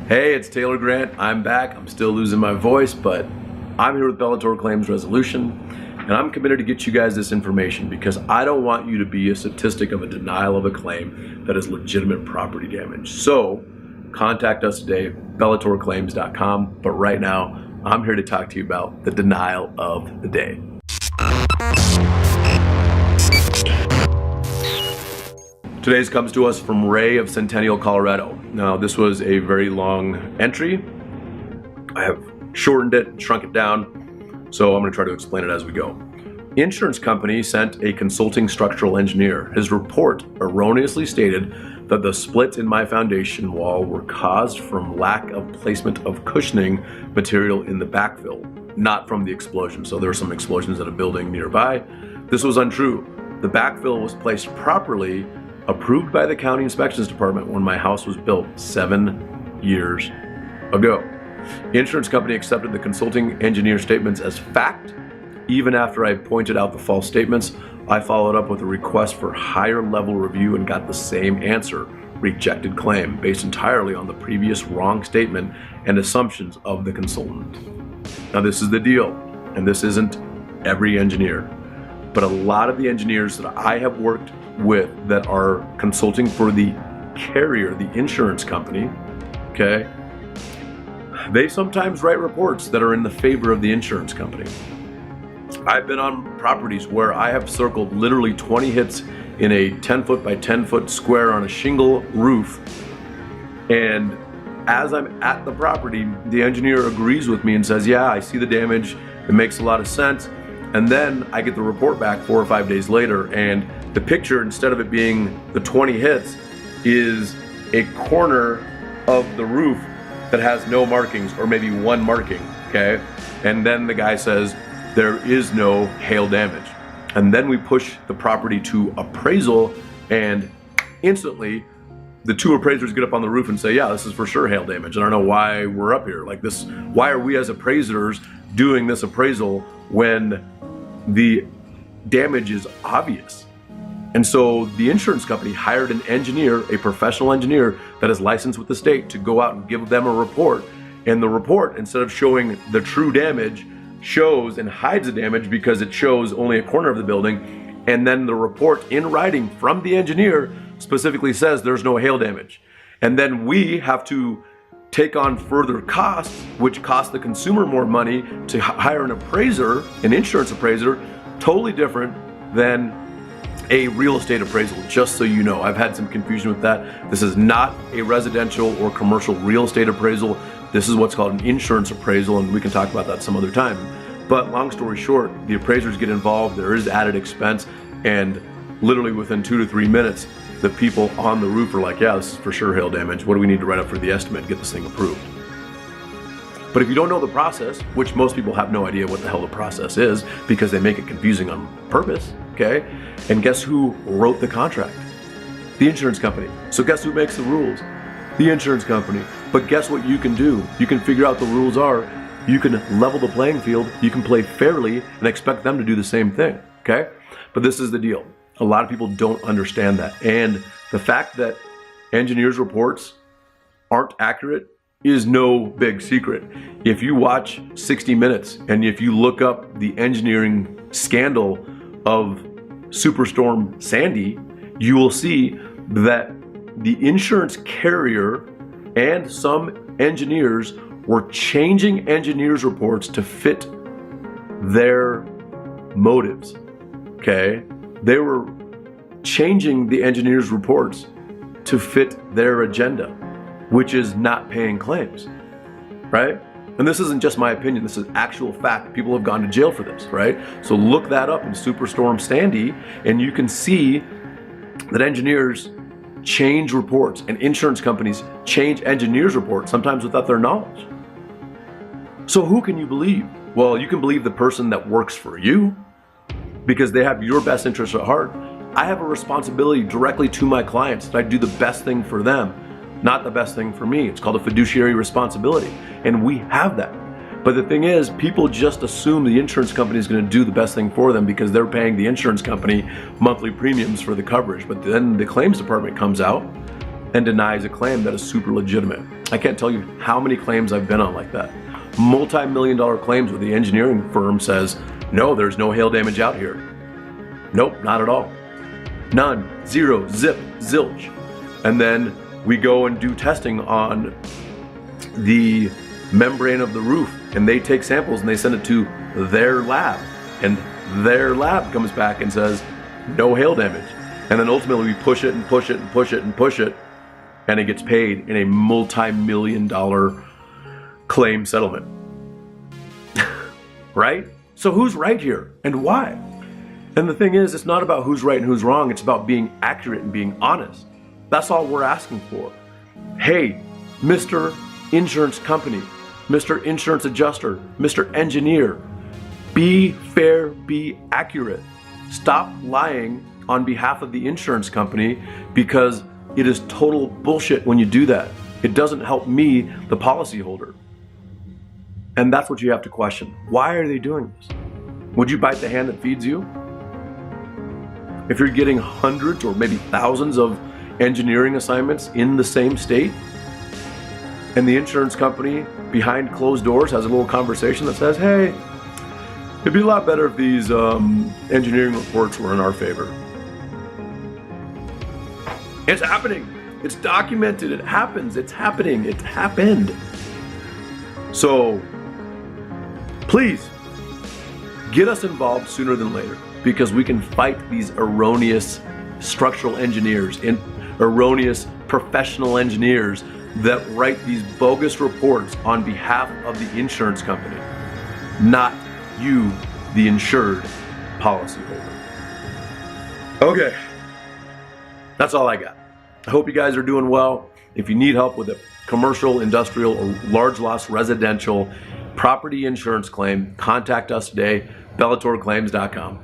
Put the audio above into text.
Hey, it's Taylor Grant. I'm back. I'm still losing my voice, but I'm here with Bellator Claims Resolution, and I'm committed to get you guys this information because I don't want you to be a statistic of a denial of a claim that is legitimate property damage. So contact us today, bellatorclaims.com. But right now, I'm here to talk to you about the denial of the day. Today's comes to us from Ray of Centennial, Colorado. Now, this was a very long entry. I have shortened it, shrunk it down, so I'm going to try to explain it as we go. Insurance company sent a consulting structural engineer. His report erroneously stated that the splits in my foundation wall were caused from lack of placement of cushioning material in the backfill, not from the explosion. So there were some explosions at a building nearby. This was untrue. The backfill was placed properly, approved by the county inspections department when my house was built 7 years ago. Insurance company accepted the consulting engineer statements as fact. Even after I pointed out the false statements, I followed up with a request for higher level review and got the same answer: rejected claim based entirely on the previous wrong statement and assumptions of the consultant. Now, this is the deal, and this isn't every engineer, but a lot of the engineers that I have worked with that are consulting for the carrier, the insurance company, okay, they sometimes write reports that are in the favor of the insurance company. I've been on properties where I have circled literally 20 hits in a 10 foot by 10 foot square on a shingle roof, and as I'm at the property, the engineer agrees with me and says, yeah, I see the damage, it makes a lot of sense. And then I get the report back 4 or 5 days later, and the picture, instead of it being the 20 hits, is a corner of the roof that has no markings, or maybe one marking, okay? And then the guy says, there is no hail damage. And then we push the property to appraisal, and instantly the two appraisers get up on the roof and say, yeah, this is for sure hail damage. And I don't know why we're up here. Like this, why are we as appraisers doing this appraisal when the damage is obvious? And so the insurance company hired an engineer, a professional engineer that is licensed with the state, to go out and give them a report. And the report, instead of showing the true damage, shows and hides the damage because it shows only a corner of the building. And then the report in writing from the engineer specifically says there's no hail damage. And then we have to take on further costs, which cost the consumer more money to hire an appraiser, an insurance appraiser, totally different than a real estate appraisal, just so you know. I've had some confusion with that. This is not a residential or commercial real estate appraisal. This is what's called an insurance appraisal, and we can talk about that some other time. But long story short, the appraisers get involved, there is added expense, and literally within 2 to 3 minutes, the people on the roof are like, yeah, this is for sure hail damage. What do we need to write up for the estimate and get this thing approved? But if you don't know the process, which most people have no idea what the hell the process is because they make it confusing on purpose, okay? And guess who wrote the contract? The insurance company. So guess who makes the rules? The insurance company. But guess what you can do? You can figure out the rules are, you can level the playing field, you can play fairly and expect them to do the same thing, okay? But this is the deal. A lot of people don't understand that. And the fact that engineers' reports aren't accurate is no big secret. If you watch 60 Minutes and if you look up the engineering scandal of Superstorm Sandy, you will see that the insurance carrier and some engineers were changing engineers' reports to fit their motives, okay? They were changing the engineers' reports to fit their agenda, which is not paying claims, right? And this isn't just my opinion, this is actual fact. People have gone to jail for this, right? So look that up in Superstorm Sandy, and you can see that engineers change reports and insurance companies change engineers' reports, sometimes without their knowledge. So who can you believe? Well, you can believe the person that works for you because they have your best interests at heart. I have a responsibility directly to my clients that I do the best thing for them, not the best thing for me. It's called a fiduciary responsibility, and we have that. But the thing is, people just assume the insurance company is going to do the best thing for them because they're paying the insurance company monthly premiums for the coverage. But then the claims department comes out and denies a claim that is super legitimate. I can't tell you how many claims I've been on like that. Multi-million-dollar claims where the engineering firm says, no, there's no hail damage out here. Nope, not at all. None, zero, zip, zilch. And then we go and do testing on the membrane of the roof, and they take samples and they send it to their lab, and their lab comes back and says no hail damage. And then ultimately we push it and push it and push it and push it, and it gets paid in a multi-million-dollar claim settlement. Right? So who's right here and why? And the thing is, it's not about who's right and who's wrong, it's about being accurate and being honest. That's all we're asking for. Hey, Mr. Insurance Company, Mr. Insurance Adjuster, Mr. Engineer, be fair, be accurate. Stop lying on behalf of the insurance company, because it is total bullshit when you do that. It doesn't help me, the policyholder. And that's what you have to question. Why are they doing this? Would you bite the hand that feeds you? If you're getting hundreds or maybe thousands of engineering assignments in the same state, and the insurance company behind closed doors has a little conversation that says, hey, it'd be a lot better if these engineering reports were in our favor. It's happening. It's documented. It happens. It's happening. It's happened. So please get us involved sooner than later, because we can fight these erroneous structural engineers and erroneous professional engineers that write these bogus reports on behalf of the insurance company, not you, the insured policyholder. Okay, that's all I got. I hope you guys are doing well. If you need help with a commercial, industrial, or large loss residential property insurance claim, contact us today, bellatorclaims.com.